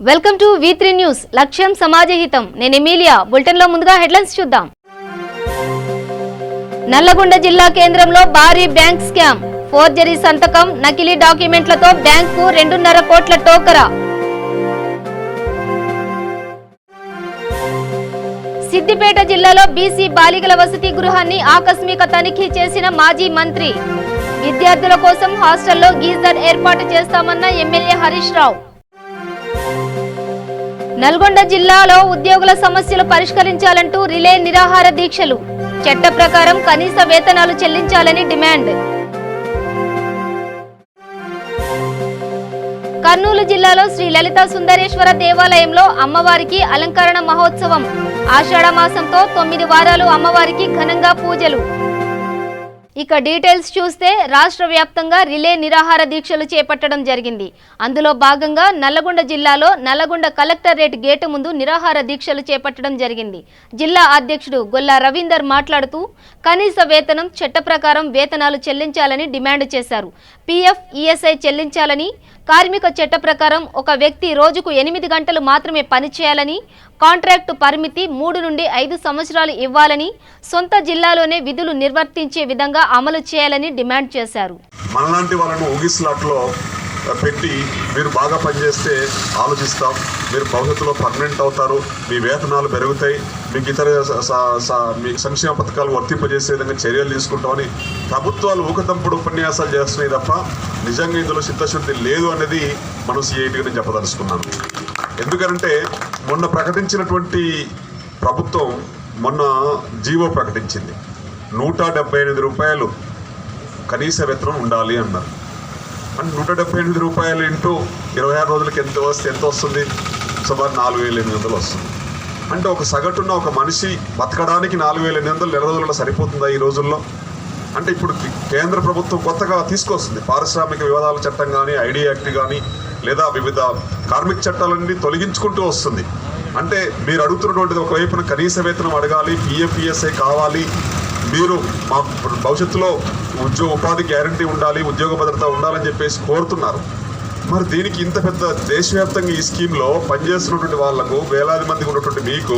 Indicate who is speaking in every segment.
Speaker 1: Welcome to V3 news. లక్ష్యం సమాజహితం. నేను Emilia. Bulletin లో ముందుగా హెడ్లైన్స్ చూద్దాం. నల్లగొండ జిల్లా కేంద్రంలో భారీ బ్యాంక్ స్కామ్. ఫోర్జరీ సంతకం, నకిలీ డాక్యుమెంట్లతో బ్యాంకు 2.5 కోట్ల టోకరా. సిద్దిపేట జిల్లాలో బీసీ బాలికల వసతి గృహాన్ని ఆకస్మిక తనిఖీ చేసిన మాజీ మంత్రి. విద్యార్థుల కోసం హాస్టల్లో గీజర్ ఏర్పాటు చేస్తామన్న ఎమ్మెల్యే హరీష్ రావు. నల్గొండ జిల్లాలో ఉద్యోగుల సమస్యలు పరిష్కరించాలంటూ రిలే నిరాహార దీక్షలు. చట్ట ప్రకారం కనీస వేతనాలు చెల్లించాలని డిమాండ్. కర్నూలు జిల్లాలో శ్రీ లలితా సుందరేశ్వర దేవాలయంలో అమ్మవారికి అలంకరణ మహోత్సవం. ఆషాఢ మాసంతో 9 వారాలు అమ్మవారికి ఘనంగా పూజలు. ఇక డీటెయిల్స్ చూస్తే రాష్ట్ర వ్యాప్తంగా రిలే నిరాహార దీక్షలు చేపట్టడం జరిగింది. అందులో భాగంగా నల్లగొండ జిల్లాలో నల్లగొండ కలెక్టరేట్ గేటు ముందు నిరాహార దీక్షలు చేపట్టడం జరిగింది. జిల్లా అధ్యక్షుడు గొల్లా రవీందర్ మాట్లాడుతూ కనీస వేతనం, చట్ట ప్రకారం వేతనాలు చెల్లించాలని డిమాండ్ చేశారు. PF, ESI చెల్లించాలని, కార్మిక చట్ట ప్రకారం ఒక వ్యక్తి రోజుకు 8 గంటలు మాత్రమే పనిచేయాలని, కాంట్రాక్టు పరిమితి 3 నుండి 5 సంవత్సరాలు ఇవ్వాలని, సొంత జిల్లాలోనే విధులు నిర్వర్తించే విధంగా అమలు చేయాలని డిమాండ్ చేశారు.
Speaker 2: మనలాంటి వాళ్ళను ఊగిస్లాట్లో పెట్టి మీరు బాగా పనిచేస్తే ఆలోచిస్తాం, మీరు భవిష్యత్తులో పర్మనెంట్ అవుతారు, మీ వేతనాలు పెరుగుతాయి, మీకు ఇతర మీకు సంక్షేమ పథకాలు వర్తింపజేసే విధంగా చర్యలు తీసుకుంటామని ప్రభుత్వాలు ఊకతంపుడు ఉపన్యాసాలు చేస్తున్నాయి తప్ప నిజంగా ఇందులో చిత్తశుద్ధి లేదు అనేది మనం CITగా చెప్పదలుచుకున్నాను. ఎందుకంటే మొన్న ప్రకటించినటువంటి ప్రభుత్వం మొన్న జీవో ప్రకటించింది. 178 రూపాయలు కనీస వేతనం ఉండాలి అన్నారు. అంటే 178 రూపాయలు ఇంటూ 26 రోజులకి ఎంత వస్తుంది? సుమారు 4800 వస్తుంది. అంటే ఒక సగటున ఒక మనిషి బతకడానికి 4800 నెల రోజుల్లో సరిపోతుందా ఈ రోజుల్లో? అంటే ఇప్పుడు కేంద్ర ప్రభుత్వం కొత్తగా తీసుకొస్తుంది పారిశ్రామిక వివాదాల చట్టం కానీ, ID యాక్ట్ కానీ, లేదా వివిధ కార్మిక చట్టాలన్నీ తొలగించుకుంటూ వస్తుంది. అంటే మీరు అడుగుతున్నటువంటిది ఒకవైపున కనీస వేతనం అడగాలి, PF, ESI కావాలి, మీరు మా భవిష్యత్తులో ఉపాధి గ్యారంటీ ఉండాలి, ఉద్యోగ భద్రత ఉండాలని చెప్పేసి కోరుతున్నారు. మరి దీనికి ఇంత పెద్ద దేశవ్యాప్తంగా ఈ స్కీమ్లో పనిచేస్తున్నటువంటి వాళ్లకు, వేలాది మందికి ఉన్నటువంటి మీకు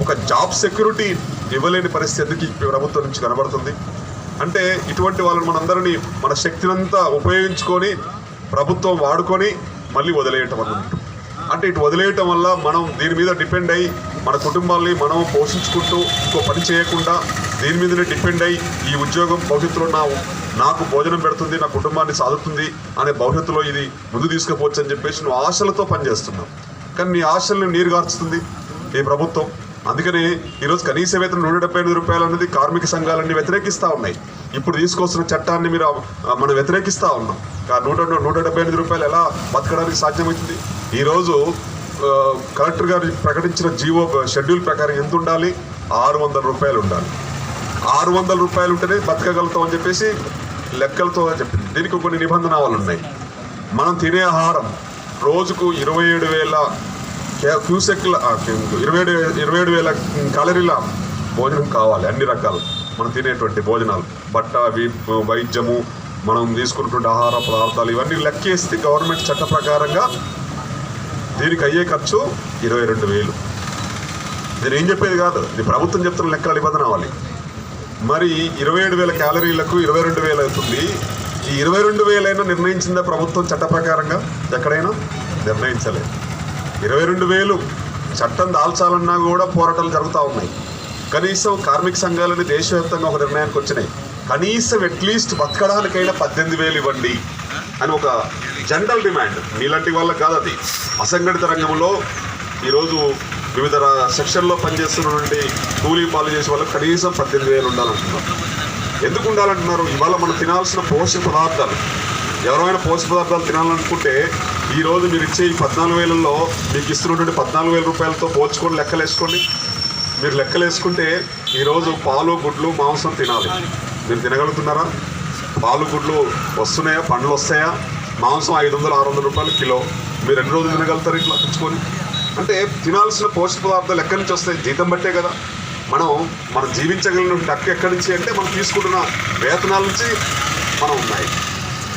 Speaker 2: ఒక జాబ్ సెక్యూరిటీ ఇవ్వలేని పరిస్థితి ఎందుకు ఈ ప్రభుత్వం నుంచి కనబడుతుంది? అంటే ఇటువంటి వాళ్ళని మనందరినీ మన శక్తినంతా ఉపయోగించుకొని ప్రభుత్వం వాడుకొని మళ్ళీ వదిలేయటం అన్నట్టు. అంటే ఇటు వదిలేయటం వల్ల మనం దీని మీద డిపెండ్ అయ్యి మన కుటుంబాల్ని మనం పోషించుకుంటూ ఇంకో పని చేయకుండా దీని మీదనే డిపెండ్ అయ్యి ఈ ఉద్యోగం భవిష్యత్తులో నాకు భోజనం పెడుతుంది, నా కుటుంబాన్ని సాదుతుంది అనే భవిష్యత్తులో ఇది ముందు తీసుకుపోవచ్చు అని చెప్పేసి నువ్వు ఆశలతో పనిచేస్తున్నావు. కానీ నీ ఆశల్ని నీరుగార్చుతుంది ఈ ప్రభుత్వం. అందుకని ఈరోజు కనీస వేతనం 178 రూపాయలు అనేది కార్మిక సంఘాలన్నీ వ్యతిరేకిస్తూ ఉన్నాయి. ఇప్పుడు తీసుకొస్తున్న చట్టాన్ని మనం వ్యతిరేకిస్తూ ఉన్నాం. 178 రూపాయలు ఎలా బతకడానికి సాధ్యమవుతుంది? ఈరోజు కలెక్టర్ గారు ప్రకటించిన జీవో షెడ్యూల్ ప్రకారం ఎంత ఉండాలి? 600 రూపాయలు ఉండాలి. 600 రూపాయలు ఉంటేనే బతకగలుగుతాం అని చెప్పేసి లెక్కలతో చెప్పింది. దీనికి కొన్ని నిబంధనలు ఉన్నాయి. మనం తినే ఆహారం రోజుకు 27,000 క్యూసెక్ల 27,000 క్యాలరీల భోజనం కావాలి. అన్ని రకాలు మనం తినేటువంటి భోజనాలు, బట్ట, వైద్యము, మనం తీసుకున్నటువంటి ఆహార పదార్థాలు ఇవన్నీ లెక్కేస్తే గవర్నమెంట్ చట్ట ప్రకారంగా దీనికి అయ్యే ఖర్చు 22,000. నేను ఏం చెప్పేది కాదు, ఇది ప్రభుత్వం చెప్తున్న లెక్కల నిబంధన అవ్వాలి. మరి 27,000 క్యాలరీలకు 22,000 అవుతుంది. ఈ 22,000 అయినా నిర్ణయించిందా ప్రభుత్వం చట్ట ప్రకారంగా? ఎక్కడైనా నిర్ణయించలేదు. 22,000 చట్టం దాల్చాలన్నా కూడా పోరాటాలు జరుగుతూ ఉన్నాయి. కనీసం కార్మిక సంఘాలని దేశవ్యాప్తంగా ఒక నిర్ణయానికి వచ్చినాయి. కనీసం అట్లీస్ట్ బతకడానికైనా 18,000 ఇవ్వండి అని ఒక జనరల్ డిమాండ్. మీలాంటి వాళ్ళకి కాదు, అది అసంఘటిత రంగంలో ఈరోజు వివిధ సెక్షన్లో పనిచేస్తున్నటువంటి కూలీ పాలు చేసే వాళ్ళకి కనీసం 18,000 ఉండాలంటున్నారు. ఎందుకు ఉండాలంటున్నారు? ఇవాళ మనం తినాల్సిన పోషక పదార్థాలు, ఎవరైనా పోషక పదార్థాలు తినాలనుకుంటే ఈరోజు మీరు ఇచ్చే ఈ 14,000లో మీకు ఇస్తున్నటువంటి 14,000 రూపాయలతో పోల్చుకొని లెక్కలేసుకోండి. మీరు లెక్కలేసుకుంటే ఈరోజు పాలు, గుడ్లు, మాంసం తినాలి. మీరు తినగలుగుతున్నారా? పాలు, గుడ్లు వస్తున్నాయా? పండ్లు వస్తాయా? మాంసం 500-600 రూపాయలు కిలో. మీరు ఎన్ని రోజులు తినగలుగుతారు ఇట్లా తెచ్చుకొని? అంటే తినాల్సిన పోషక పదార్థాలు ఎక్కడి నుంచి వస్తాయి? జీతం బట్టే కదా. మనం జీవించగలిగిన హక్కు ఎక్కడి నుంచి అంటే మనం తీసుకుంటున్న వేతనాల నుంచి మనం ఉన్నాయి.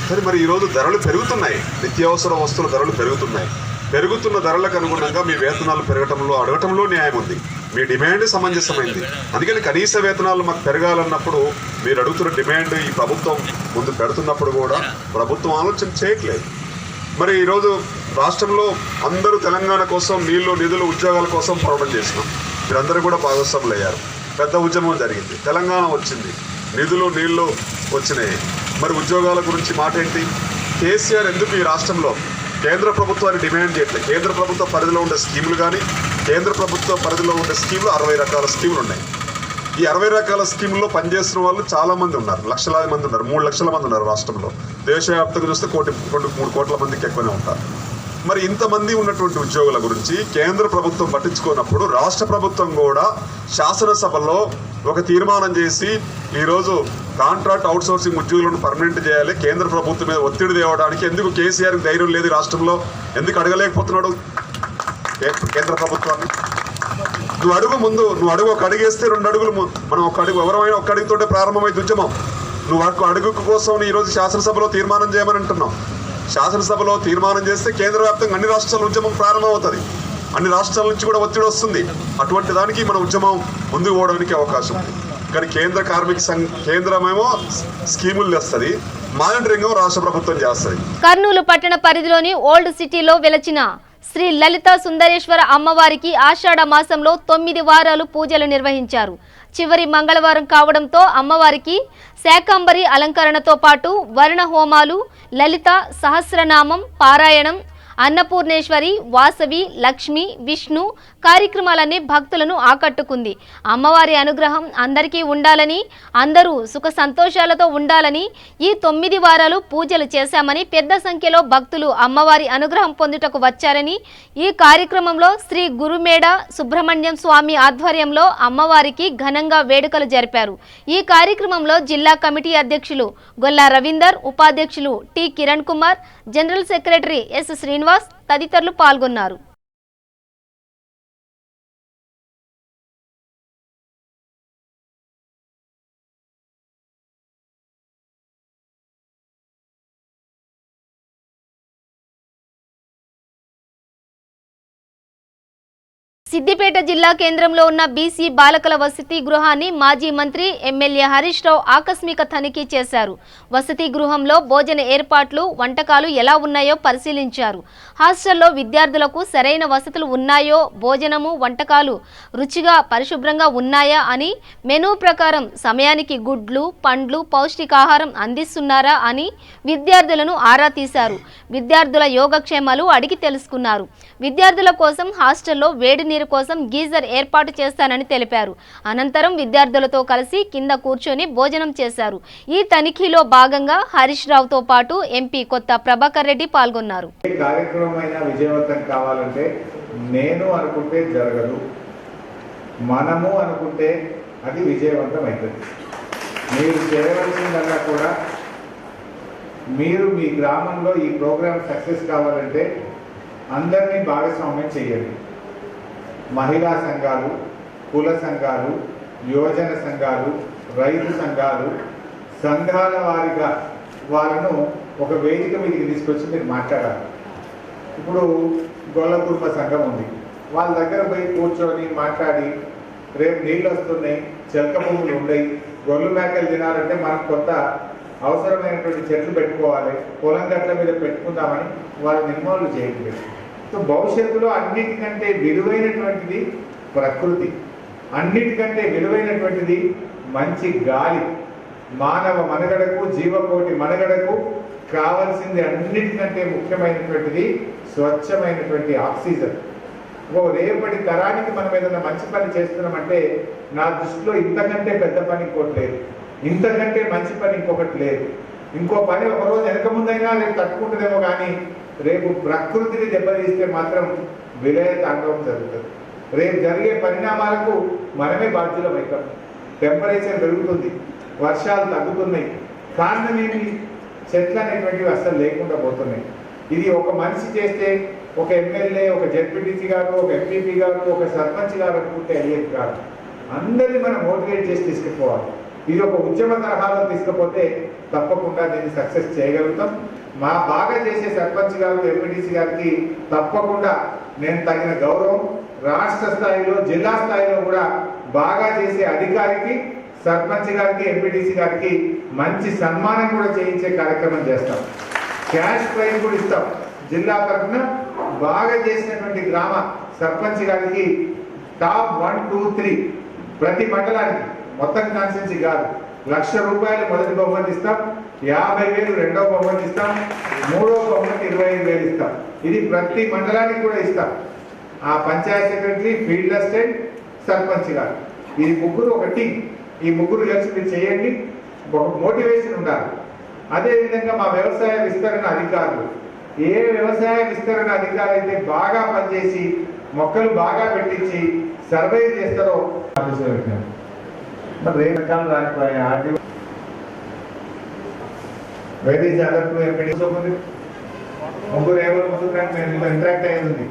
Speaker 2: సరే, మరి ఈరోజు ధరలు పెరుగుతున్నాయి, నిత్యావసర వస్తువుల ధరలు పెరుగుతున్నాయి. పెరుగుతున్న ధరలకు అనుగుణంగా మీ వేతనాలు పెరగటంలో అడగటంలో న్యాయం ఉంది, మీ డిమాండ్ సమంజసమైంది. అందుకని కనీస వేతనాలు మాకు పెరగాలన్నప్పుడు మీరు అడుగుతున్న డిమాండ్ ఈ ప్రభుత్వం ముందు పెడుతున్నప్పుడు కూడా ప్రభుత్వం ఆలోచన చేయట్లేదు. మరి ఈరోజు రాష్ట్రంలో అందరూ తెలంగాణ కోసం నీళ్లు నిధులు ఉద్యోగాల కోసం పోరాటం చేసినాం. మీరందరూ కూడా భాగస్వాములు అయ్యారు. పెద్ద ఉద్యమం జరిగింది, తెలంగాణ వచ్చింది, నిధులు నీళ్లు వచ్చినాయి. మరి ఉద్యోగాల గురించి మాట ఏంటి? కేసీఆర్ ఎందుకు ఈ రాష్ట్రంలో కేంద్ర ప్రభుత్వాన్ని డిమాండ్ చేయట్లేదు? కేంద్ర ప్రభుత్వ పరిధిలో ఉండే స్కీములు కానీ, కేంద్ర ప్రభుత్వ పరిధిలో ఉండే స్కీములు 60 రకాల స్కీములు ఉన్నాయి. ఈ 60 రకాల స్కీముల్లో పనిచేస్తున్న వాళ్ళు చాలామంది ఉన్నారు, లక్షలాది మంది ఉన్నారు, 3 లక్షల మంది ఉన్నారు రాష్ట్రంలో. దేశవ్యాప్తంగా చూస్తే 3 కోట్ల మందికి ఎక్కువనే ఉంటారు. మరి ఇంతమంది ఉన్నటువంటి ఉద్యోగుల గురించి కేంద్ర ప్రభుత్వం పట్టించుకున్నప్పుడు రాష్ట్ర ప్రభుత్వం కూడా శాసనసభలో ఒక తీర్మానం చేసి ఈరోజు కాంట్రాక్ట్ అవుట్సోర్సింగ్ ఉద్యోగులను పర్మనెంట్ చేయాలి, కేంద్ర ప్రభుత్వం మీద ఒత్తిడి తేవడానికి ఎందుకు కేసీఆర్కి ధైర్యం లేదు? రాష్ట్రంలో ఎందుకు అడగలేకపోతున్నాడు కేంద్ర ప్రభుత్వాన్ని? నువ్వు అడుగు, ముందు నువ్వు అడుగు, ఒక అడుగేస్తే 2 అడుగులు మనం ఒక అడుగు, ఎవరైనా ఒక అడుగుతోటే ప్రారంభమైంది ఉద్యమం. నువ్వు అడుగు కోసం ఈరోజు శాసనసభలో తీర్మానం చేయమని అంటున్నావు. శాసనసభలో తీర్మానం చేస్తే కేంద్ర వ్యాప్తంగా అన్ని రాష్ట్రాల ఉద్యమం ప్రారంభమవుతుంది, అన్ని రాష్ట్రాల నుంచి కూడా ఒత్తిడి వస్తుంది. అటువంటి దానికి మన ఉద్యమం ముందుకు పోవడానికి అవకాశం ఉంది. కానీ కేంద్ర కార్మిక కేంద్రమేమో స్కీములు తెస్తుంది, మానిటరింగ్ రాష్ట్ర ప్రభుత్వం చేస్తుంది.
Speaker 1: కర్నూలు పట్టణ పరిధిలోని ఓల్డ్ సిటీలో వెలచిన శ్రీ లలిత సుందరేశ్వర అమ్మవారికి ఆషాఢ మాసంలో 9 వారాలు పూజలు నిర్వహించారు. చివరి మంగళవారం కావడంతో అమ్మవారికి శాకంబరి అలంకరణతో పాటు వర్ణ హోమాలు, లలిత సహస్రనామం పారాయణం, అన్నపూర్ణేశ్వరి, వాసవి, లక్ష్మి, విష్ణు కార్యక్రమాలన్నీ భక్తులను ఆకట్టుకుంది. అమ్మవారి అనుగ్రహం అందరికీ ఉండాలని, అందరూ సుఖ సంతోషాలతో ఉండాలని ఈ 9 వారాలు పూజలు చేశామని, పెద్ద సంఖ్యలో భక్తులు అమ్మవారి అనుగ్రహం పొందుటకు వచ్చారని, ఈ కార్యక్రమంలో శ్రీ గురుమేడ సుబ్రహ్మణ్యం స్వామి ఆధ్వర్యంలో అమ్మవారికి ఘనంగా వేడుకలు జరిపారు. ఈ కార్యక్రమంలో జిల్లా కమిటీ అధ్యక్షులు గొల్లా రవీందర్, ఉపాధ్యక్షులు T Kiran Kumar, general secretary S Srinivas తదితరులు పాల్గొన్నారు. సిద్దిపేట జిల్లా కేంద్రంలో ఉన్న బీసీ బాలకల వసతి గృహాన్ని మాజీ మంత్రి ఎమ్మెల్యే హరీష్ రావు ఆకస్మిక తనిఖీ చేశారు. వసతి గృహంలో భోజన ఏర్పాట్లు, వంటకాలు ఎలా ఉన్నాయో పరిశీలించారు. హాస్టల్లో విద్యార్థులకు సరైన వసతులు ఉన్నాయో, భోజనము వంటకాలు రుచిగా పరిశుభ్రంగా ఉన్నాయా అని, మెనూ ప్రకారం సమయానికి గుడ్లు, పండ్లు, పౌష్టికాహారం అందిస్తున్నారా అని విద్యార్థులను ఆరా తీశారు. విద్యార్థుల యోగక్షేమాలు అడిగి తెలుసుకున్నారు. విద్యార్థుల కోసం హాస్టల్లో వేడి నీరు కోసం గీజర్ ఏర్పాటు చేస్తానని తెలిపారు. అనంతరం విద్యార్థులతో కలిసి కింద కూర్చొని భోజనం చేశారు. ఈ తనిఖీలో భాగంగా హరీష్ రావుతో పాటు ఎంపీ కొత్త ప్రభాకర్ రెడ్డి పాల్గొన్నారు.
Speaker 3: కార్యక్రమమైన విజయవంతం కావాలంటే నేను అనుకుంటే జరగదు, మనము అనుకుంటే అది విజయవంతం అవుతుంది. మీరు చేయవలసిందల్లా కూడా మీరు మీ గ్రామంలో ఈ ప్రోగ్రామ్ సక్సెస్ కావాలంటే అందరినీ భాగస్వామ్యం చేయండి. మహిళా సంఘాలు, కుల సంఘాలు, యువజన సంఘాలు, రైతు సంఘాలు, సంఘాల వారిగా వాళ్ళను ఒక వేదిక మీదకి తీసుకొచ్చి మీరు మాట్లాడాలి. ఇప్పుడు గొల్ల కుటుంబ సంఘం ఉంది, వాళ్ళ దగ్గర పోయి కూర్చొని మాట్లాడి, రేపు నీళ్ళు వస్తున్నాయి, చెలక భూములు ఉన్నాయి, గొర్రెలు మేకలు తినాలంటే మనం కొంత అవసరమైనటువంటి చెట్లు పెట్టుకోవాలి, పొలం గట్ల మీద పెట్టుకుందామని వాళ్ళని ఇన్వాల్వ్ చేయండి. సో భవిష్యత్తులో అన్నిటికంటే విలువైనటువంటిది ప్రకృతి, అన్నిటికంటే విలువైనటువంటిది మంచి గాలి. మానవ మనుగడకు, జీవకోటి మనుగడకు కావాల్సింది అన్నిటికంటే ముఖ్యమైనటువంటిది స్వచ్ఛమైనటువంటి ఆక్సిజన్. రేపటి తరానికి మనం ఏదైనా మంచి పని చేస్తున్నామంటే నా దృష్టిలో ఇంతకంటే పెద్ద పని ఇంకోటి లేదు, ఇంతకంటే మంచి పని ఇంకొకటి లేదు. ఇంకో పని ఒకరోజు వెనక ముందైనా రేపు తట్టుకుంటుందేమో, కానీ రేపు ప్రకృతిని దెబ్బతీస్తే మాత్రం విలయ తాండవం జరుగుతుంది. రేపు జరిగే పరిణామాలకు మనమే బాధ్యులం అవుతాం. టెంపరేచర్ పెరుగుతుంది, వర్షాలు తగ్గుతున్నాయి, కారణం ఏంటి? చెట్లు అనేటువంటివి అస్సలు లేకుండా పోతున్నాయి. ఇది ఒక మనిషి చేస్తే, ఒక ఎమ్మెల్యే, ఒక జెడ్పీటీసీ గారు, ఒక ఎంపీపీ గారు, ఒక సర్పంచ్ గారు అనుకుంటే అయ్యేది కాదు. అందరినీ మనం మోటివేట్ చేసి తీసుకుపోవాలి. ఇది ఒక ఉద్యమ తరహాలో తీసుకుపోతే తప్పకుండా దీన్ని సక్సెస్ చేయగలుగుతాం. మా బాగా చేసే సర్పంచ్ గారు ఎంపీటీసీ గారికి తప్పకుండా నేను తగిన గౌరవం, రాష్ట్ర స్థాయిలో జిల్లా స్థాయిలో కూడా బాగా చేసే అధికారికి సర్పంచ్ గారికి ఎంపీటీసీ గారికి మంచి సన్మానం కూడా చేయించే కార్యక్రమం చేస్తాం. క్యాష్ ప్రైజ్ కూడా ఇస్తాం. జిల్లా తరఫున బాగా చేసినటువంటి గ్రామ సర్పంచ్ గారికి టాప్ 1, 2, 3 ప్రతి మండలానికి మొత్తం కాన్స్టిట్యున్సీ కాదు 1,00,000 రూపాయలు మొదటి బహుమతి ఇస్తాం, 50,000 రెండవ బహుమతి ఇస్తాం, మూడవ బహుమతి 25,000 ఇస్తాం. ఇది ప్రతి మండలానికి కూడా ఇస్తాం. ఆ Panchayat secretary, field assistant, sarpanch గారు ఈ ముగ్గురు ఒక టీం. ఈ ముగ్గురు కలిసి మీరు చేయండి. ఒక మోటివేషన్ ఉండాలి. అదేవిధంగా మా వ్యవసాయ విస్తరణ అధికారులు, ఏ వ్యవసాయ విస్తరణ అధికారులు అయితే బాగా పనిచేసి మొక్కలు బాగా పెట్టించి సర్వే చేస్తారో మరి రకాలు రాకపోయాయి. వెరీ జాగ్రత్త ముగ్గురు ఎవరు ముందు ఇంటరాక్ట్ అయ్యింది.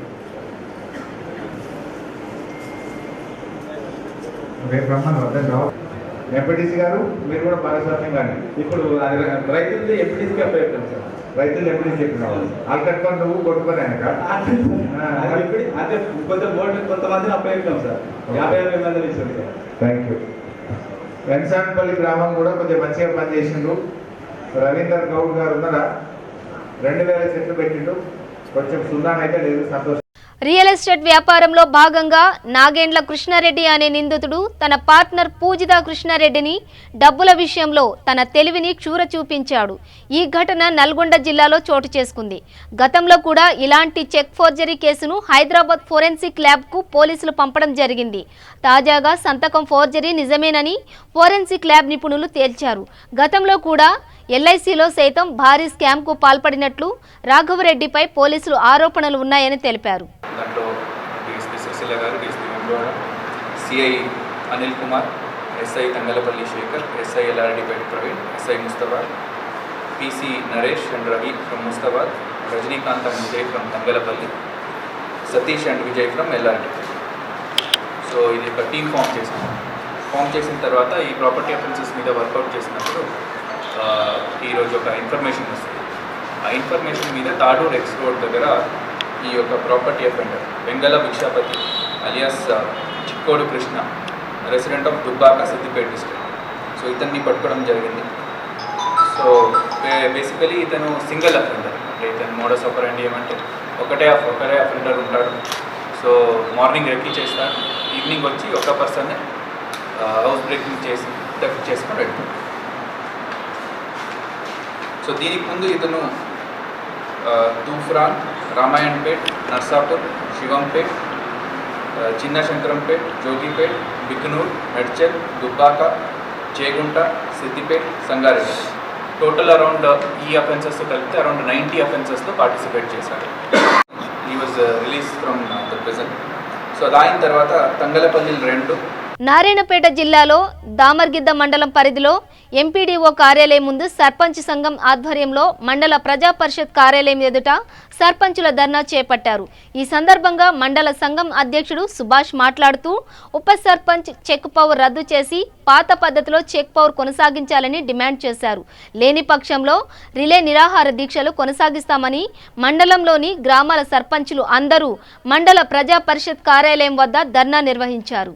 Speaker 3: రేపు రమ్మని వద్ద రావు. ఎంపీటీసీ గారు మీరు కూడా భాగస్వామ్యం కానీ ఇప్పుడు రైతులు ఎంపీటీసీకి అప్లై అయిపోయాం సార్. రైతులు ఎంపీటీసీ చెప్పినావు వాళ్ళు కట్టుకొని నువ్వు కొట్టుకొని ఆయనక
Speaker 4: అంటే కొంతమందిని అప్లై అయిపోయాం సార్. 50,000 మంది ఇచ్చారు సార్.
Speaker 3: Thank you. వెన్సాన్పల్లి గ్రామం కూడా కొంచెం మంచిగా పనిచేసిండు. రవీందర్ గౌడ్ గారు ఉన్నారా? 2,000 చెట్లు పెట్టిండు. కొంచెం సున్నానైతే లేదు, సంతోషం.
Speaker 1: రియల్ ఎస్టేట్ వ్యాపారంలో భాగంగా నాగేండ్ల కృష్ణారెడ్డి అనే నిందితుడు తన పార్ట్నర్ పూజిత కృష్ణారెడ్డిని డబ్బుల విషయంలో తన తెలివిని క్షూర చూపించాడు. ఈ ఘటన నల్గొండ జిల్లాలో చోటు చేసుకుంది. గతంలో కూడా ఇలాంటి చెక్ ఫోర్జరీ కేసును హైదరాబాద్ ఫోరెన్సిక్ ల్యాబ్కు పోలీసులు పంపడం జరిగింది. తాజాగా సంతకం ఫోర్జరీ నిజమేనని ఫోరెన్సిక్ ల్యాబ్ నిపుణులు తేల్చారు. గతంలో కూడా ఎల్ఐసిలో సైతం భారీ స్కామ్కు పాల్పడినట్లు రాఘవరెడ్డిపై పోలీసులు ఆరోపణలు ఉన్నాయని తెలిపారు.
Speaker 5: దాంట్లో DSP Sushila garu, DSP Venkatagowda, CI Anil Kumar, SI Thangallapalli Shekhar, SI Yellareddypet Praveen, SI Mustabad, PC Naresh and Ravi from Mustabad, Rajinikanth and Vijay from Thangallapalli, Satish and Vijay from LRD. So ఇది ఒక టీమ్ ఫామ్ చేసాము. ఫామ్ చేసిన తర్వాత ఈ ప్రాపర్టీ అఫెన్సెస్ మీద వర్కౌట్ చేసినప్పుడు ఈరోజు ఒక ఇన్ఫర్మేషన్ వస్తుంది. ఆ ఇన్ఫర్మేషన్ మీద తాడూర్ ఎక్స్ రోడ్ దగ్గర ఈ యొక్క property offender Vengala Bhikshapathi alias Chikkodu Krishna, resident of Dubbaka, Siddipet district. So ఇతన్ని పట్టుకోవడం జరిగింది. సో బేసికలీ ఇతను సింగిల్ అఫెండర్. అంటే ఇతను మోడస్ ఆపరెండి ఏమంటే ఒకటే అఫెండర్ ఉంటాడు. సో మార్నింగ్ రెక్కి చేస్తాడు, ఈవినింగ్ వచ్చి ఒక పర్సన్ హౌస్ బ్రేకింగ్ చేసి థెఫ్ట్ చేసుకొని వెళ్తాడు. సో దీనికి ముందు ఇతను తూఫ్రాన్, రామాయణపేట్, నర్సాపూర్, శివంపేట్, చిన్న శంకరంపేట్, జోగిపేట్, బిక్నూర్, మెడ్చల్, దుబ్బాక, చేగుంట, సిద్దిపేట్, సంగారెడ్డి టోటల్ అరౌండ్ ఈ అఫెన్సెస్తో కలిపితే అరౌండ్ 90 అఫెన్సెస్లో పార్టిసిపేట్ చేశాడు. He was release from the prison. So దాని తర్వాత తంగలపల్లి 2.
Speaker 1: నారాయణపేట జిల్లాలో దామర్గిద్ద మండలం పరిధిలో ఎంపీడీఓ కార్యాలయం ముందు సర్పంచ్ సంఘం ఆధ్వర్యంలో మండల ప్రజా పరిషత్ కార్యాలయం ఎదుట సర్పంచుల ధర్నా చేపట్టారు. ఈ సందర్భంగా మండల సంఘం అధ్యక్షుడు సుభాష్ మాట్లాడుతూ ఉప సర్పంచ్ చెక్ పవర్ రద్దు చేసి పాత పద్ధతిలో చెక్ పవర్ కొనసాగించాలని డిమాండ్ చేశారు. లేని పక్షంలో రిలే నిరాహార దీక్షలు కొనసాగిస్తామని మండలంలోని గ్రామాల సర్పంచులు అందరూ మండల ప్రజా పరిషత్ కార్యాలయం వద్ద ధర్నా నిర్వహించారు.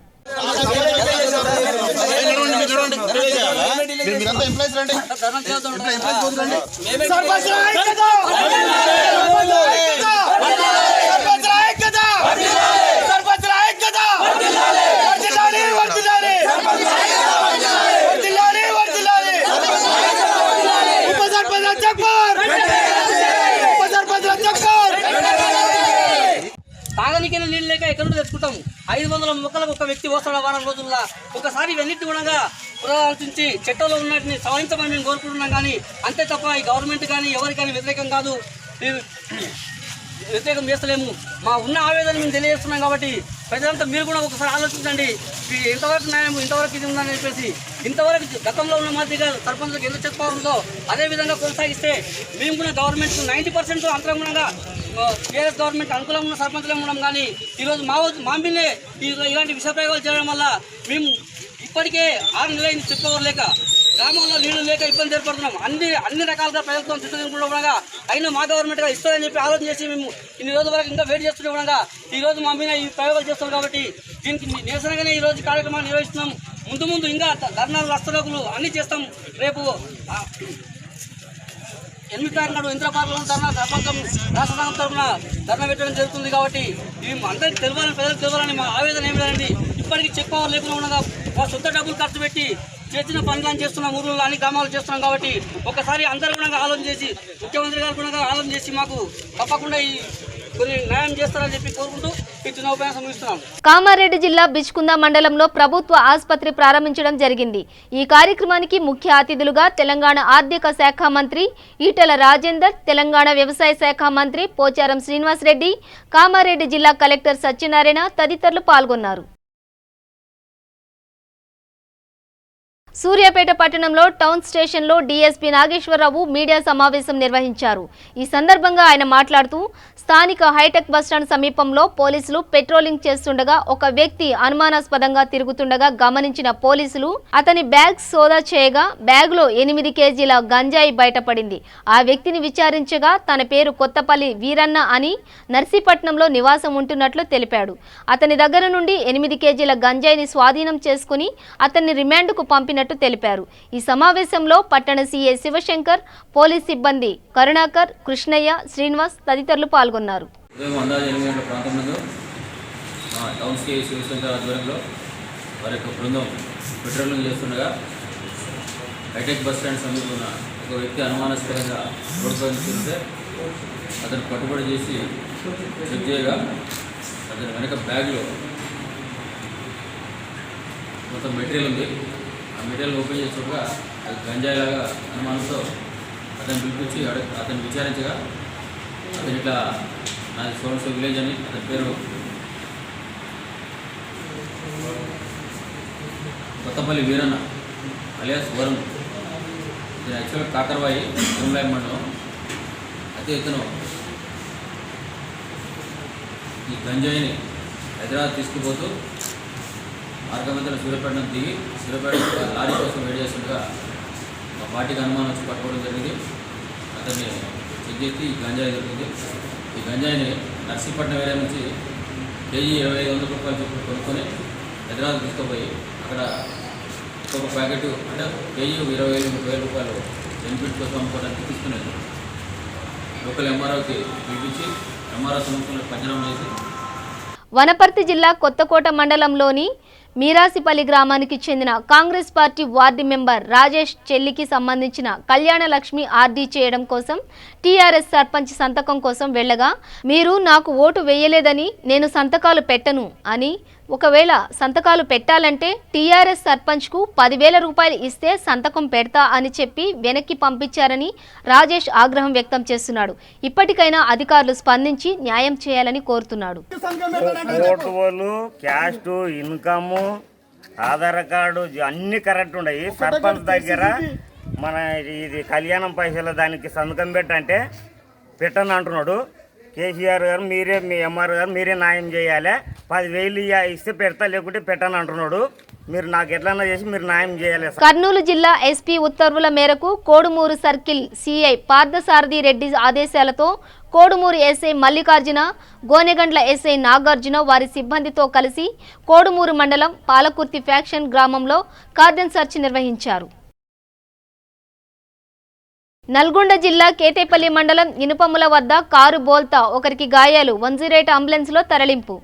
Speaker 6: తాగనికైనా నీళ్ళు లేక ఎక్కడ నుండి తెచ్చుకుంటాము. 500 మొక్కలకు ఒక వ్యక్తి వస్తాడు వారం రోజుల్లో. ఒకసారి ఇవన్నిటి గుణంగా పునరాలోచించి చట్టంలో ఉన్నటిని సవరించమని మేము కోరుకుంటున్నాం. కానీ అంతే తప్ప ఈ గవర్నమెంట్ కానీ ఎవరికి కానీ వ్యతిరేకం కాదు, వ్యతిరేకం చేస్తలేము. మా ఉన్న ఆవేదన మేము తెలియజేస్తున్నాం. కాబట్టి ప్రజలంతా మీరు కూడా ఒకసారి ఆలోచించండి. ఇంతవరకు న్యాయం, ఇంతవరకు ఇది ఉందని చెప్పేసి ఇంతవరకు గతంలో ఉన్న మాదిరిగా సర్పంచులకు ఎంత చెప్పుకోవాలో అదేవిధంగా కొనసాగిస్తే మేము కూడా గవర్నమెంట్ 90% అంతరంగుణంగా టీఆర్ఎస్ గవర్నమెంట్ అనుకూలంగా ఉన్న సర్పంచులే ఉన్నాం. కానీ ఈరోజు మా మీదే ఇలాంటి విష ప్రయోగాలు చేయడం వల్ల మేము ఇప్పటికే 6 నెలలు చెప్పుకోలేక గ్రామంలో నీళ్లు లేక ఇబ్బంది ఏర్పడుతున్నాం. అన్ని రకాలుగా ప్రభుత్వం చుట్టూ అయినా మా గవర్నమెంట్గా ఇస్తుందని చెప్పి ఆలోచన చేసి మేము ఇన్ని రోజుల వరకు ఇంకా వెయిట్ చేస్తూనే ఉండగా ఈరోజు మా మీద ఈ ప్రయోగాలు చేస్తాం కాబట్టి దీనికి నిరసనగానే ఈరోజు కార్యక్రమాన్ని నిర్వహిస్తున్నాం. ముందు ఇంకా ధర్నాలు రస్తరోగులు అన్నీ చేస్తాం. రేపు 8 తారీఖు నాడు ఇంద్రపార్లో ధర్నా ప్రపంచం రాష్ట్ర సంఘం తరఫున ధర్నా పెట్టడం జరుగుతుంది. కాబట్టి ఇవి అందరికీ తెలవాలని, ప్రజలకు తెలవాలని మా ఆవేదన ఏమి లేదండి. ఇప్పటికీ చెక్ పవర్ లేకుండా ఉండగా మా సొంత డబ్బులు ఖర్చు పెట్టి చేసిన పనులను చేస్తున్నాం, ఊళ్ళో అన్ని గ్రామాలు చేస్తున్నాం. కాబట్టి ఒకసారి అందరూ కూడా ఆలోచన చేసి, ముఖ్యమంత్రి గారు కూడా ఆలోచన చేసి మాకు తప్పకుండా ఈ కొన్ని న్యాయం చేస్తారని చెప్పి కోరుకుంటూ ఇచ్చిన ఉపన్యాసం ముగిస్తున్నాం.
Speaker 1: కామారెడ్డి జిల్లా బిచ్కుంద మండలంలో ప్రభుత్వ ఆసుపత్రి ప్రారంభించడం జరిగింది. ఈ కార్యక్రమానికి ముఖ్య అతిథులుగా తెలంగాణ ఆర్థిక శాఖ మంత్రి ఈటెల రాజేందర్, తెలంగాణ వ్యవసాయ శాఖ మంత్రి పోచారం శ్రీనివాస్ రెడ్డి, కామారెడ్డి జిల్లా కలెక్టర్ సత్యనారాయణ తదితరులు పాల్గొన్నారు. సూర్యాపేట పట్టణంలో టౌన్ స్టేషన్లో డీఎస్పీ నాగేశ్వరరావు మీడియా సమావేశం నిర్వహించారు. ఈ సందర్భంగా ఆయన మాట్లాడుతూ స్థానిక హైటెక్ బస్టాండ్ సమీపంలో పోలీసులు పెట్రోలింగ్ చేస్తుండగా ఒక వ్యక్తి అనుమానాస్పదంగా తిరుగుతుండగా గమనించిన పోలీసులు అతని బ్యాగ్ సోదా చేయగా బ్యాగ్లో 8 కేజీల గంజాయి బయటపడింది. ఆ వ్యక్తిని విచారించగా తన పేరు కొత్తపల్లి వీరన్న అని నర్సీపట్నంలో నివాసం ఉంటున్నట్లు తెలిపాడు. అతని దగ్గర నుండి 8 కేజీల గంజాయిని స్వాధీనం చేసుకుని అతన్ని రిమాండ్కు పంపినట్టు తెలిపారు. ఈ సమావేశంలో పట్టణ సీఐ శివశంకర్, పోలీస్ సిబ్బంది కరుణాకర్, కృష్ణయ్య, శ్రీనివాస్ తదితరులు పాల్గొన్నారు.
Speaker 7: ఉదయం అందాజు 8 గంటల ప్రాంతంలో టౌన్ సీఐ శివశంకర్ ఆధ్వర్యంలో వారి యొక్క బృందం పెట్రోలింగ్ చేస్తుండగా హైటెక్ బస్ స్టాండ్ సమీపంలో ఒక వ్యక్తి అనుమానాస్పదంగా రోడ్డు అతను పట్టుబడి చేసి చెక్ చేయగా అతని వెనక బ్యాగ్లో కొంత మెటీరియల్ ఉంది. ఆ మెటీరియల్ ఓపెన్ చేసి చూడగా అది గంజాయిలాగా అనుమానంతో అతను పిలిపించి అతను విచారించగా అతను ఇట్లా నాది సోమశో విలేజ్ అని అతని పేరు కొత్తపల్లి వీరన్న అలియాస్ వరుణ్. ఇది యాక్చువల్గా కాకరవాయి తిరుమలాయి మండలం. అయితే ఇతను ఈ గంజాయిని హైదరాబాద్ తీసుకుపోతూ మార్గమధ్యలో సూర్యాపేటను దిగి సూర్యాపేట లారీ కోసం వెయిట్ చేస్తుండగా మా పార్టీకి అనుమానం వచ్చి పట్టుకోవడం జరిగింది. అతన్ని చెక్ చేసి ఈ గంజాయి దొరికింది. ఈ గంజాయిని నర్సీపట్నం ఏరియా నుంచి కేజీ 2500 రూపాయలు చొప్పున కొనుక్కొని హైదరాబాద్ తీసుకుపోయి అక్కడ ఒక్కొక్క ప్యాకెట్ అంటే కేజీ 20,000-30,000 రూపాయలు బెనిఫిట్ కోసం అమ్ముకోవడానికి తీసుకునేది. లోకల్ ఎంఆర్ఓకి పిలిపించి ఎంఆర్ఓ సమక్షంలో పంచనామా చేసి
Speaker 1: వనపర్తి జిల్లా కొత్తకోట మండలంలోని మీరాసిపల్లి గ్రామానికి చెందిన Congress party ward member Rajesh చెల్లికి సంబంధించిన కళ్యాణ లక్ష్మి ఆర్డీ చేయడం కోసం టీఆర్ఎస్ సర్పంచ్ సంతకం కోసం వెళ్ళగా మీరు నాకు ఓటు వేయలేదని నేను సంతకాలు పెట్టను అని, ఒకవేళ సంతకాలు పెట్టాలంటే టీఆర్ఎస్ సర్పంచ్కు 10,000 రూపాయలు ఇస్తే సంతకం పెడతా అని చెప్పి వెనక్కి పంపించారని రాజేష్ ఆగ్రహం వ్యక్తం చేస్తున్నాడు. ఇప్పటికైనా అధికారులు స్పందించి న్యాయం చేయాలని కోరుతున్నాడు.
Speaker 8: క్యాస్ట్, ఇన్కమ్, ఆధార్ కార్డు అన్ని కరెక్ట్ ఉన్నాయి. సర్పంచ్ దగ్గర మన ఇది కళ్యాణం పైసలు దానికి సంతకం పెట్టంటే పెట్టని అంటున్నాడు. కేసీఆర్ గారు మీరే, మీ ఎంఆర్ గారు మీరే న్యాయం చేయాలి, 10,000 ఇస్తే పెడతా లేకుంటే పెట్టని అంటున్నాడు. మీరు నాకు ఎట్లన్నా చేసి మీరు న్యాయం చేయాలి.
Speaker 1: కర్నూలు జిల్లా ఎస్పీ ఉత్తర్వుల మేరకు కోడుమూరు సర్కిల్ సిఐ పార్థసారథి రెడ్డి ఆదేశాలతో కోడుమూరు ఎస్ఐ మల్లికార్జున, గోనెగండ్ల ఎస్ఐ నాగార్జున వారి సిబ్బందితో కలిసి కోడుమూరు మండలం పాలకుర్తి ఫ్యాక్షన్ గ్రామంలో కార్డన్ సెర్చ్ నిర్వహించారు. నల్గొండ జిల్లా కేతేపల్లి మండలం ఇనుపముల వద్ద కారు బోల్తా ఒకరికి గాయాలు, 108 అంబులెన్స్లో తరలింపు.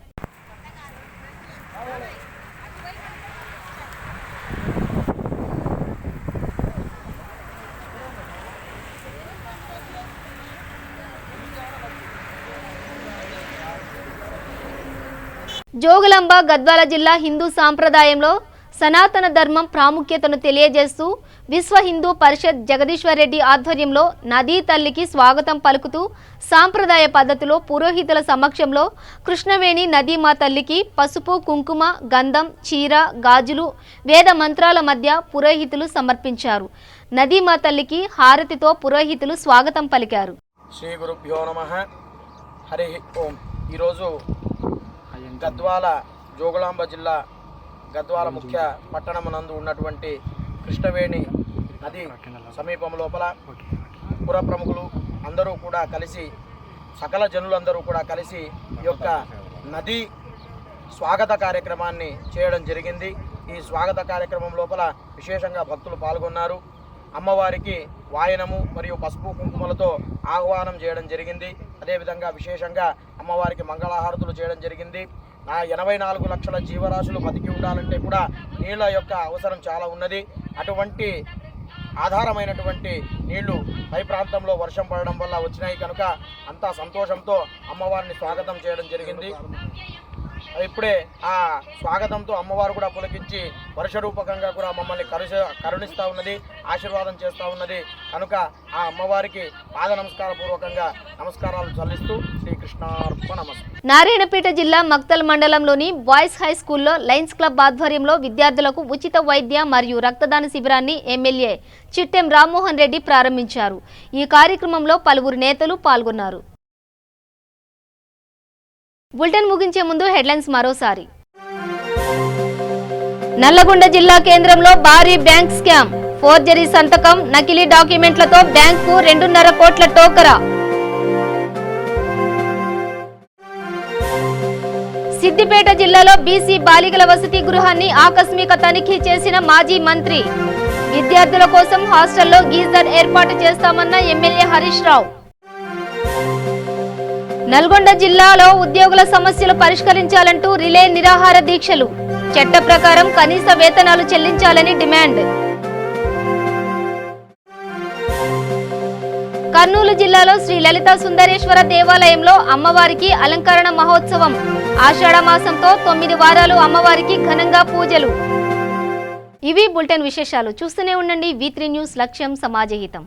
Speaker 1: జోగులాంబ గద్వాల జిల్లా హిందూ సాంప్రదాయంలో సనాతన ధర్మం ప్రాముఖ్యతను తెలియజేస్తూ విశ్వ హిందూ పరిషత్ జగదీశ్వర్ రెడ్డి ఆధ్వర్యంలో నదీ తల్లికి స్వాగతం పలుకుతూ సాంప్రదాయ పద్ధతిలో పురోహితుల సమక్షంలో కృష్ణవేణి నదీమా తల్లికి పసుపు, కుంకుమ, గంధం, చీర, గాజులు, వేద మంత్రాల మధ్య పురోహితులు సమర్పించారు. నదీమా తల్లికి హారతితో పురోహితులు స్వాగతం పలికారు.
Speaker 9: శ్రీ గురుభ్యో నమః. హరి ఓం. ఈరోజు గద్వాల జోగులాంబ జిల్లా గద్వాల ముఖ్య పట్టణమునందు ఉన్నటువంటి కృష్ణవేణి నది సమీపం లోపల పుర ప్రముఖులు అందరూ కూడా కలిసి, సకల జనులందరూ కూడా కలిసి ఈ యొక్క నది స్వాగత కార్యక్రమాన్ని చేయడం జరిగింది. ఈ స్వాగత కార్యక్రమం లోపల విశేషంగా భక్తులు పాల్గొన్నారు. అమ్మవారికి వాయనము మరియు పసుపు కుంకుమలతో ఆహ్వానం చేయడం జరిగింది. అదేవిధంగా విశేషంగా అమ్మవారికి మంగళహారతులు చేయడం జరిగింది. 84 లక్షల జీవరాశులు బతికి ఉండాలంటే కూడా నీళ్ళ యొక్క అవసరం చాలా ఉన్నది. అటువంటి ఆధారమైనటువంటి నీళ్లు పై ప్రాంతంలో వర్షం పడడం వల్ల వచ్చినాయి కనుక అంతా సంతోషంతో అమ్మవారిని స్వాగతం చేయడం జరిగింది. ఇప్పుడే ఆ స్వాగతంతో అమ్మవారు కూడా పులకించి వర్ష రూపకంగా కూడా మమ్మల్ని కరుణిస్తూ ఉన్నది, ఆశీర్వాదం చేస్తూ ఉన్నది. కనుక ఆ అమ్మవారికి పాద నమస్కారపూర్వకంగా నమస్కారాలు చెల్లిస్తూ శ్రీకృష్ణార్పణమస్తు.
Speaker 1: నారాయణపేట జిల్లా మక్తల్ మండలంలోని బాయ్స్ హై స్కూల్లో లయన్స్ క్లబ్ ఆధ్వర్యంలో విద్యార్థులకు ఉచిత వైద్య మరియు రక్తదాన శిబిరాన్ని ఎమ్మెల్యే చిట్టెం రామ్మోహన్ రెడ్డి ప్రారంభించారు. ఈ కార్యక్రమంలో పలువురు నేతలు పాల్గొన్నారు. బులెటిన్ ముగించే ముందు హెడ్లైన్స్ మరోసారి. నల్లగొండ జిల్లా కేంద్రంలో భారీ బ్యాంక్ స్కామ్, ఫోర్జరీ సంతకం, నకిలీ డాక్యుమెంట్లతో బ్యాంకు 2.5 కోట్ల టోకరా. సిద్దిపేట జిల్లాలో బీసీ బాలికల వసతి గృహాన్ని ఆకస్మిక తనిఖీ చేసిన మాజీ మంత్రి. విద్యార్థుల కోసం హాస్టల్లో గీజర్ ఏర్పాటు చేస్తామన్న ఎమ్మెల్యే హరీష్ రావు. నల్గొండ జిల్లాలో ఉద్యోగుల సమస్యలు పరిష్కరించాలంటూ రిలే నిరాహార దీక్షలు, చట్ట ప్రకారం కనీస వేతనాలు చెల్లించాలని డిమాండ్. కర్నూలు జిల్లాలో శ్రీ లలితా సుందరేశ్వర దేవాలయంలో అమ్మవారికి అలంకరణ మహోత్సవం, ఆషాఢ మాసంతో 9 వారాలు అమ్మవారికి ఘనంగా పూజలు. ఇవి బులెటిన్ విశేషాలు. చూస్తూనే ఉండండి V3 న్యూస్, లక్ష్యం సమాజహితం.